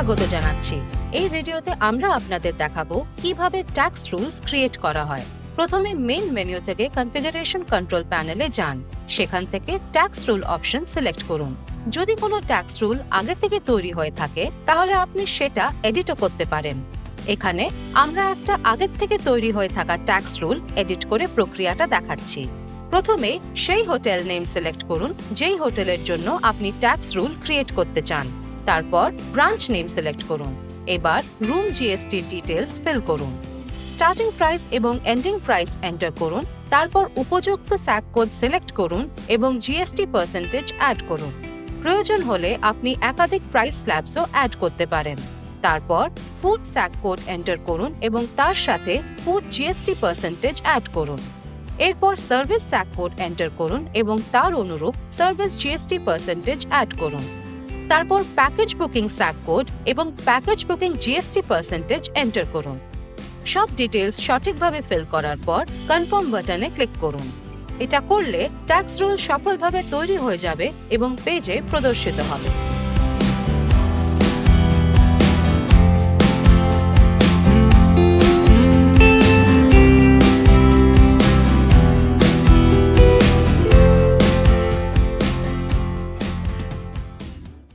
স্বাগত জানাচ্ছি। এই ভিডিওতে আমরা আপনাদের দেখাবো কিভাবে ট্যাক্স রুলস ক্রিয়েট করা হয়। প্রথমে মেইন মেনু থেকে কনফিগারেশন কন্ট্রোল প্যানেলে যান। সেখান থেকে ট্যাক্স রুল অপশন সিলেক্ট করুন। যদি কোনো ট্যাক্স রুল আগে থেকে তৈরি হয়ে থাকে তাহলে আপনি সেটা এডিটও করতে পারেন। এখানে আমরা একটা আগের থেকে তৈরি হয়ে থাকা ট্যাক্স রুল এডিট করে প্রক্রিয়াটা দেখাচ্ছি। প্রথমে সেই হোটেল নেম সিলেক্ট করুন যেই হোটেলের জন্য আপনি ট্যাক্স রুল ক্রিয়েট করতে চান। তারপর ব্রাঞ্চ নেম সিলেক্ট করুন। এবার রুম জিএসটি ডিটেলস ফিল করুন। স্টার্টিং প্রাইস এবং এন্ডিং প্রাইস এন্টার করুন। তারপর উপযুক্ত স্যাক কোড সিলেক্ট করুন এবং জিএসটি পার্সেন্টেজ অ্যাড করুন। প্রয়োজন হলে আপনি একাধিক প্রাইস স্ল্যাবসও অ্যাড করতে পারেন। তারপর ফুড স্যাক কোড এন্টার করুন এবং তার সাথে ফুড জিএসটি পার্সেন্টেজ অ্যাড করুন। এরপর সার্ভিস স্যাক কোড এন্টার করুন এবং তার অনুরূপ সার্ভিস জিএসটি পার্সেন্টেজ অ্যাড করুন। তারপর প্যাকেজ বুকিং স্যাক কোড এবং package booking GST percentage enter করুন। সব ডিটেলস সঠিকভাবে ফিল করার পর কনফার্ম বাটনে ক্লিক করুন। এটা করলে ট্যাক্স রুল সফলভাবে তৈরি হয়ে যাবে এবং পেজে প্রদর্শিত হবে।